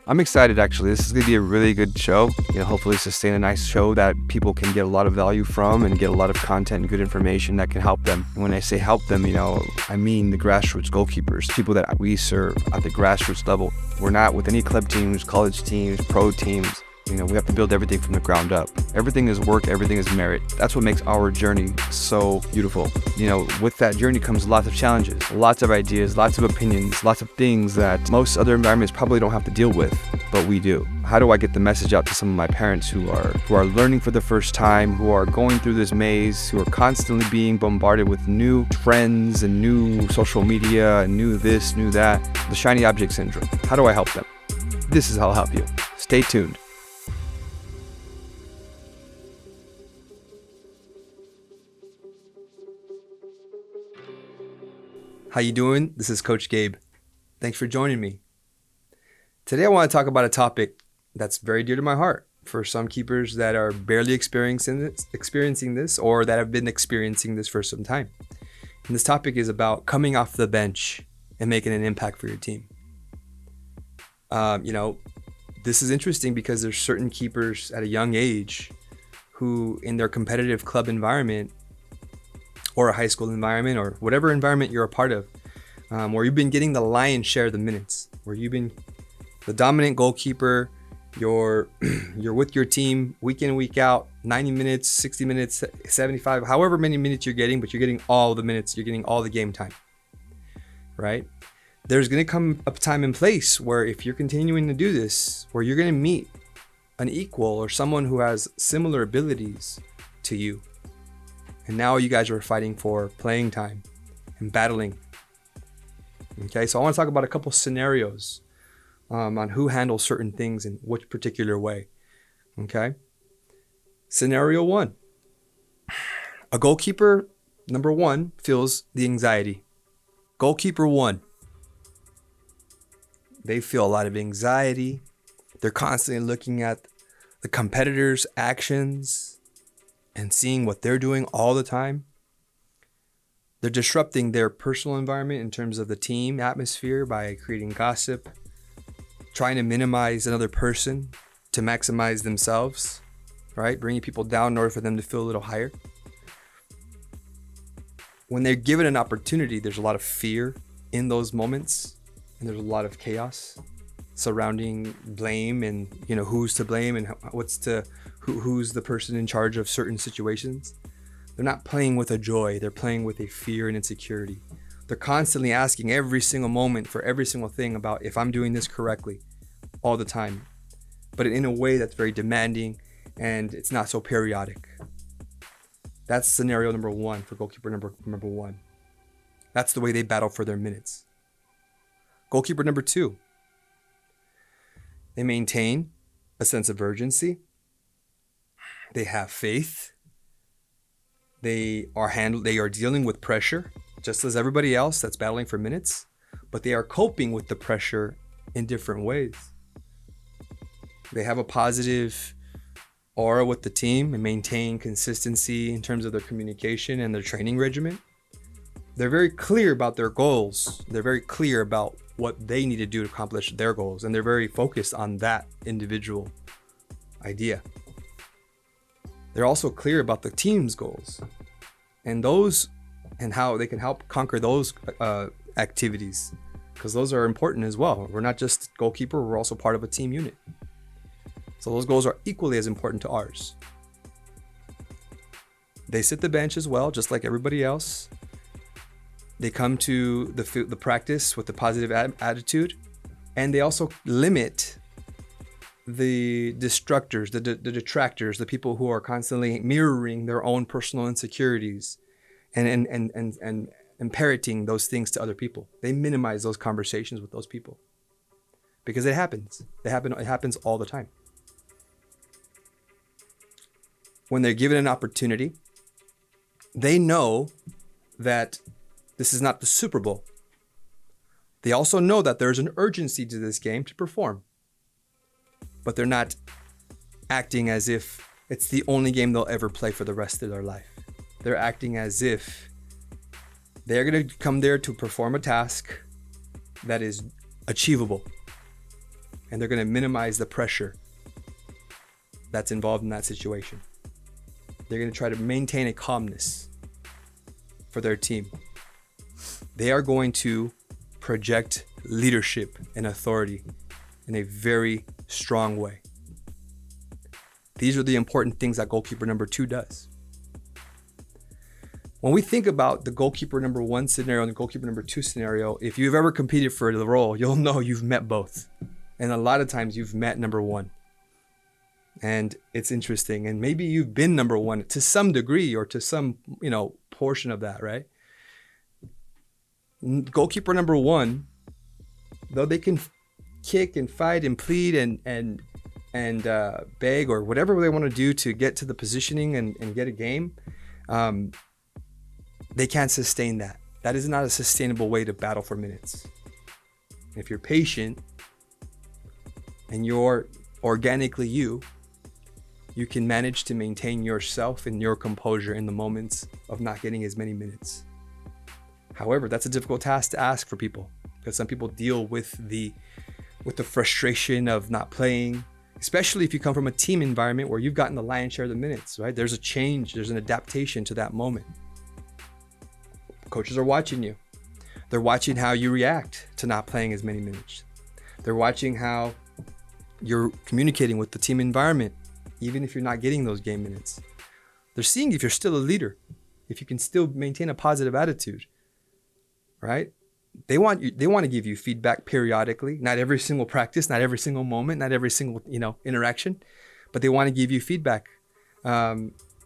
I'm excited, actually. This is going to be a really good show. Hopefully sustain a nice show that people can get a lot of value from and get a lot of content and good information that can help them. And when I say help them, I mean the grassroots goalkeepers, people that we serve at the grassroots level. We're not with any club teams, college teams, pro teams. We have to build everything from the ground up. Everything is work, everything is merit. That's what makes our journey so beautiful. With that journey comes lots of challenges, lots of ideas, lots of opinions, lots of things that most other environments probably don't have to deal with, but we do. How do I get the message out to some of my parents who are learning for the first time, who are going through this maze, who are constantly being bombarded with new trends and new social media and new this, new that, the shiny object syndrome? How do I help them? This is how I'll help you. Stay tuned. How you doing? This is Coach Gabe. Thanks for joining me. Today I want to talk about a topic that's very dear to my heart for some keepers that are barely experiencing this or that have been experiencing this for some time. And this topic is about coming off the bench and making an impact for your team. This is interesting because there's certain keepers at a young age who in their competitive club environment or a high school environment or whatever environment you're a part of, where you've been getting the lion's share of the minutes, where you've been the dominant goalkeeper, you're with your team week in, week out, 90 minutes, 60 minutes, 75, however many minutes you're getting, but you're getting all the minutes, you're getting all the game time, right? There's going to come a time and place where if you're continuing to do this, where you're going to meet an equal or someone who has similar abilities to you. And now you guys are fighting for playing time and battling. Okay, so I want to talk about a couple scenarios on who handles certain things in which particular way. Okay, scenario one. A goalkeeper, number one, feels the anxiety. Goalkeeper one. They feel a lot of anxiety. They're constantly looking at the competitors' actions and seeing what they're doing all the time. They're disrupting their personal environment in terms of the team atmosphere by creating gossip, trying to minimize another person to maximize themselves, right? Bringing people down in order for them to feel a little higher. When they're given an opportunity, there's a lot of fear in those moments, and there's a lot of chaos surrounding blame and who's to blame and who's the person in charge of certain situations. They're not playing with a joy, they're playing with a fear and insecurity. They're constantly asking every single moment for every single thing about if I'm doing this correctly all the time, but in a way that's very demanding and it's not so periodic. That's scenario number one for goalkeeper number one. That's the way they battle for their minutes. Goalkeeper number two. They maintain a sense of urgency. They have faith. They are dealing with pressure, just as everybody else that's battling for minutes, but they are coping with the pressure in different ways. They have a positive aura with the team and maintain consistency in terms of their communication and their training regimen. They're very clear about their goals. They're very clear about what they need to do to accomplish their goals, and they're very focused on that individual idea. They're also clear about the team's goals and how they can help conquer those activities, because those are important as well. We're not just goalkeeper, we're also part of a team unit. So those goals are equally as important to ours. They sit the bench as well, just like everybody else. They come to the practice with a positive attitude, and they also limit the destructors, the detractors, the people who are constantly mirroring their own personal insecurities and parroting those things to other people. They minimize those conversations with those people because it happens. It happens all the time. When they're given an opportunity, they know that this is not the Super Bowl. They also know that there's an urgency to this game to perform, but they're not acting as if it's the only game they'll ever play for the rest of their life. They're acting as if they're going to come there to perform a task that is achievable. and they're going to minimize the pressure that's involved in that situation. They're going to try to maintain a calmness for their team. They are going to project leadership and authority in a very strong way. These are the important things that goalkeeper number 2 does. When we think about the goalkeeper number 1 scenario and the goalkeeper number 2 scenario, if you've ever competed for the role, you'll know you've met both. And a lot of times you've met number 1. And it's interesting. And maybe you've been number 1 to some degree or to some, portion of that, right? Goalkeeper number 1, though they can kick and fight and plead and beg or whatever they want to do to get to the positioning and get a game, they can't sustain that. That is not a sustainable way to battle for minutes. If you're patient and you're organically you can manage to maintain yourself and your composure in the moments of not getting as many minutes. However, that's a difficult task to ask for people because some people deal with the frustration of not playing, especially if you come from a team environment where you've gotten the lion's share of the minutes, right? There's a change, there's an adaptation to that moment. Coaches are watching you. They're watching how you react to not playing as many minutes. They're watching how you're communicating with the team environment, even if you're not getting those game minutes. They're seeing if you're still a leader, if you can still maintain a positive attitude, right? They want to give you feedback periodically, not every single practice, not every single moment, not every single, interaction, but they want to give you feedback,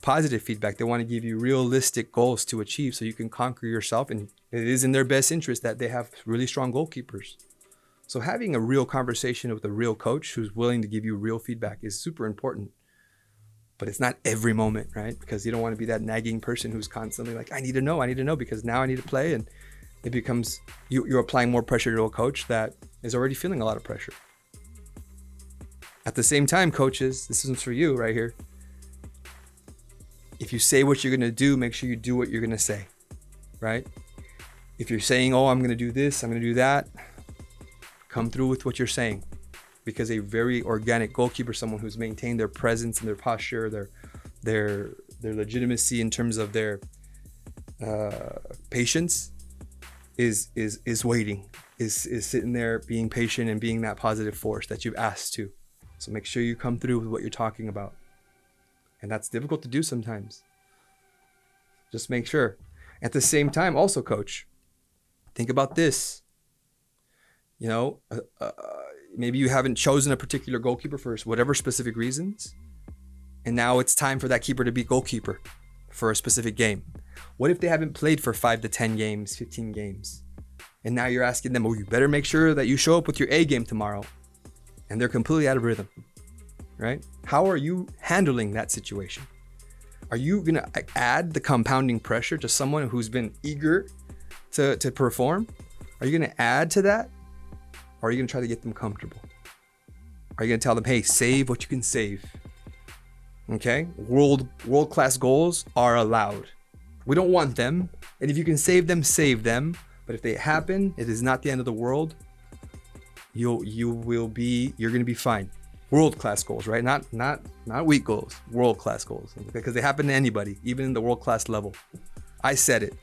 positive feedback. They want to give you realistic goals to achieve so you can conquer yourself. And it is in their best interest that they have really strong goalkeepers. So having a real conversation with a real coach who's willing to give you real feedback is super important. But it's not every moment, right? Because you don't want to be that nagging person who's constantly like, I need to know because now I need to play. And it becomes, you're applying more pressure to a coach that is already feeling a lot of pressure. At the same time, coaches, this is for you right here. If you say what you're going to do, make sure you do what you're going to say, right? If you're saying, I'm going to do this, I'm going to do that, come through with what you're saying. Because a very organic goalkeeper, someone who's maintained their presence and their posture, their legitimacy in terms of their patience, is waiting, is sitting there being patient and being that positive force that you've asked to. So make sure you come through with what you're talking about. And that's difficult to do sometimes. Just make sure. At the same time, also, coach, think about this. Maybe you haven't chosen a particular goalkeeper for whatever specific reasons. And now it's time for that keeper to be goalkeeper for a specific game. What if they haven't played for 5 to 10 games, 15 games? And now you're asking them, you better make sure that you show up with your A game tomorrow. And they're completely out of rhythm, right? How are you handling that situation? Are you going to add the compounding pressure to someone who's been eager to perform? Are you going to add to that? Or are you going to try to get them comfortable? Are you going to tell them, hey, save what you can save? Okay? World-class goals are allowed. We don't want them. And if you can save them, save them. But if they happen, it is not the end of the world. You're going to be fine. World-class goals, right? Not weak goals. World-class goals. Because they happen to anybody, even in the world-class level. I said it.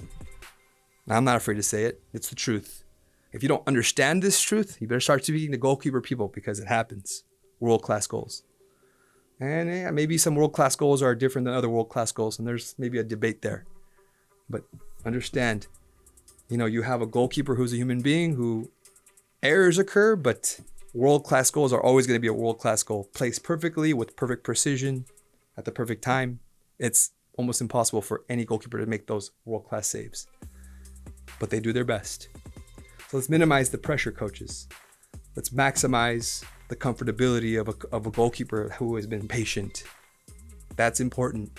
I'm not afraid to say it. It's the truth. If you don't understand this truth, you better start speaking to goalkeeper people because it happens. World-class goals. And maybe some world-class goals are different than other world-class goals, and there's maybe a debate there. But understand, you have a goalkeeper who's a human being who errors occur, but world-class goals are always going to be a world-class goal. Placed perfectly with perfect precision at the perfect time. It's almost impossible for any goalkeeper to make those world-class saves. But they do their best. So let's minimize the pressure, coaches. Let's maximize the comfortability of a goalkeeper who has been patient. That's important.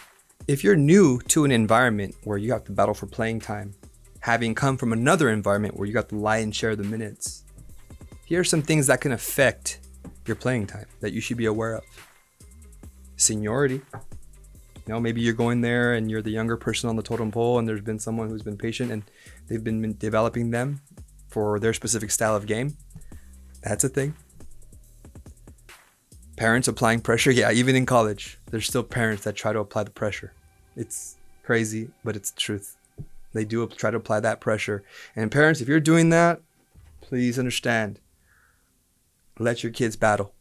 If you're new to an environment where you have to battle for playing time, having come from another environment where you got the lion's share of the minutes, here are some things that can affect your playing time that you should be aware of. Seniority. Maybe you're going there and you're the younger person on the totem pole and there's been someone who's been patient and they've been developing them for their specific style of game. That's a thing. Parents applying pressure. Yeah, even in college, there's still parents that try to apply the pressure. It's crazy, but it's the truth. They do try to apply that pressure. And parents, if you're doing that, please understand. Let your kids battle.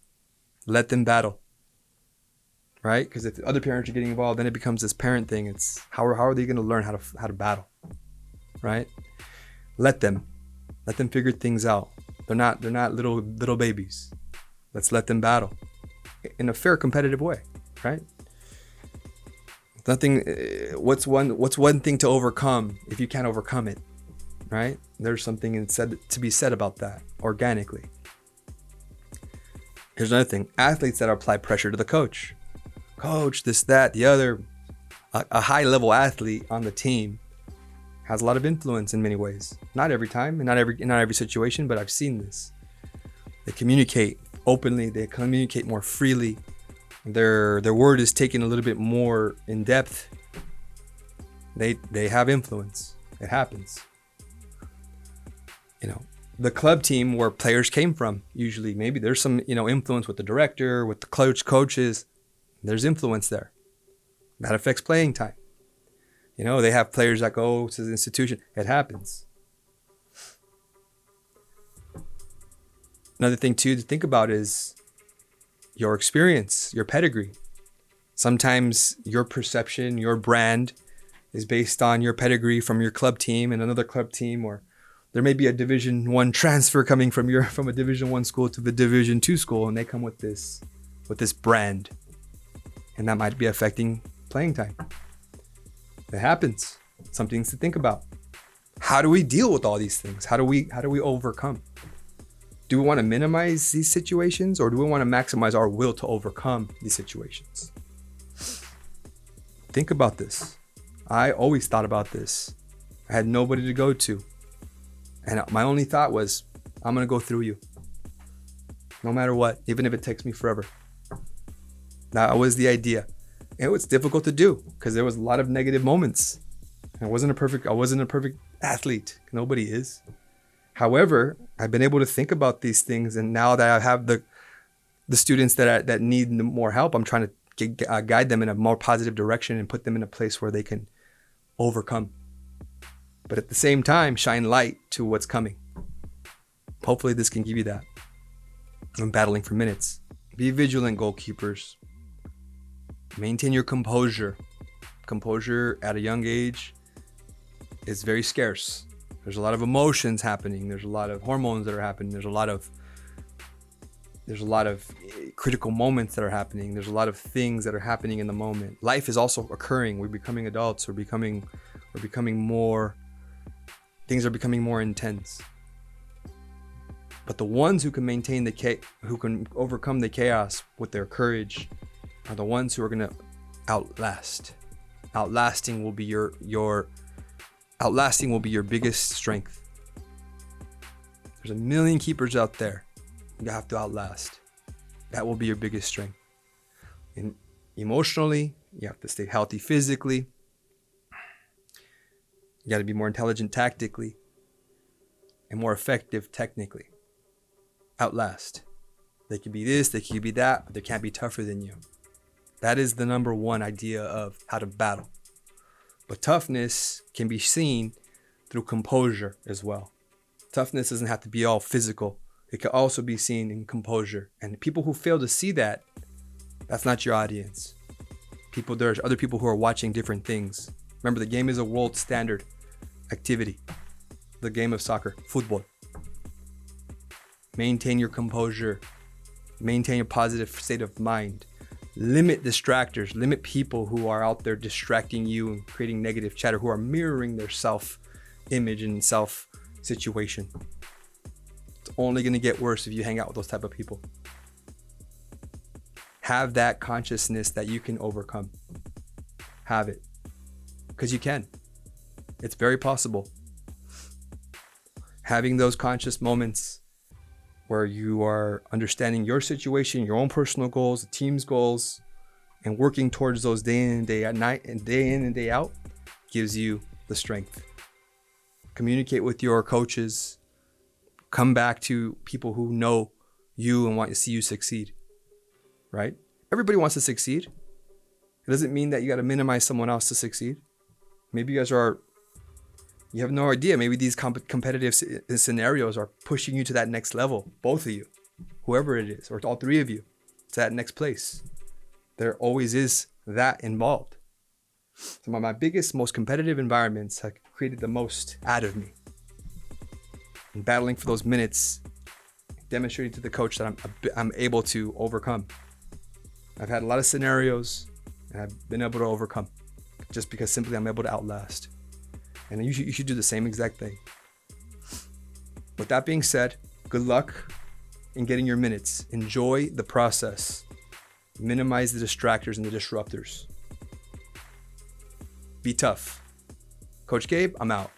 Let them battle. Right? Because if other parents are getting involved, then it becomes this parent thing. It's how are they going to learn how to battle? Right? Let them figure things out. They're not little babies. Let's let them battle in a fair, competitive way, right? Nothing. What's one thing to overcome if you can't overcome it, right? There's something to be said about that organically. Here's another thing: athletes that apply pressure to the coach, this, that, the other. A high-level athlete on the team has a lot of influence in many ways. Not every time, and not every situation, but I've seen this. They communicate openly. They communicate more freely. Their word is taken a little bit more in depth. They have influence. It happens. The club team where players came from, usually maybe there's some influence with the director, with the coaches. There's influence there. That affects playing time. They have players that go to the institution. It happens. Another thing too to think about is your experience, your pedigree. Sometimes your perception, your brand is based on your pedigree from your club team and another club team, or there may be a Division I transfer coming from a Division I school to the Division II school, and they come with this brand, and that might be affecting playing time. It happens. Some things to think about. How do we deal with all these things? How do we overcome? Do we want to minimize these situations, or do we want to maximize our will to overcome these situations? Think about this. I always thought about this. I had nobody to go to. And my only thought was, I'm going to go through you. No matter what, even if it takes me forever. That was the idea. It was difficult to do because there was a lot of negative moments. I wasn't a perfect athlete. Nobody is. However, I've been able to think about these things, and now that I have the students that need more help, I'm trying to guide them in a more positive direction and put them in a place where they can overcome. But at the same time, shine light to what's coming. Hopefully this can give you that. I'm battling for minutes. Be vigilant, goalkeepers. Maintain your composure. Composure at a young age is very scarce. There's a lot of emotions happening. There's a lot of hormones that are happening. There's a lot of critical moments that are happening. There's a lot of things that are happening in the moment. Life is also occurring. We're becoming adults. We're becoming more. Things are becoming more intense. But the ones who can who can overcome the chaos with their courage are the ones who are going to outlast. Outlasting will be your biggest strength. There's a million keepers out there. You have to outlast. That will be your biggest strength. And emotionally, you have to stay healthy physically. You got to be more intelligent tactically and more effective technically. Outlast. They could be this, they could be that, but they can't be tougher than you. That is the number one idea of how to battle. But toughness can be seen through composure as well. Toughness doesn't have to be all physical. It can also be seen in composure. And people who fail to see that, that's not your audience. There's other people who are watching different things. Remember, the game is a world standard activity. The game of soccer, football. Maintain your composure. Maintain a positive state of mind. Limit distractors. Limit people who are out there distracting you and creating negative chatter, who are mirroring their self-image and self-situation. It's only going to get worse if you hang out with those type of people. Have that consciousness that you can overcome. Have it. Because you can. It's very possible. Having those conscious moments where you are understanding your situation, your own personal goals, the team's goals, and working towards those day in and day out gives you the strength. Communicate with your coaches. Come back to people who know you and want to see you succeed. right? Everybody wants to succeed. It doesn't mean that you got to minimize someone else to succeed. Maybe you guys you have no idea. Maybe these competitive scenarios are pushing you to that next level, both of you, whoever it is, or all three of you, to that next place. There always is that involved. Some of my biggest, most competitive environments have created the most out of me. And battling for those minutes, demonstrating to the coach that I'm able to overcome. I've had a lot of scenarios and I've been able to overcome just because simply I'm able to outlast. And you should do the same exact thing. With that being said, good luck in getting your minutes. Enjoy the process. Minimize the distractors and the disruptors. Be tough. Coach Gabe, I'm out.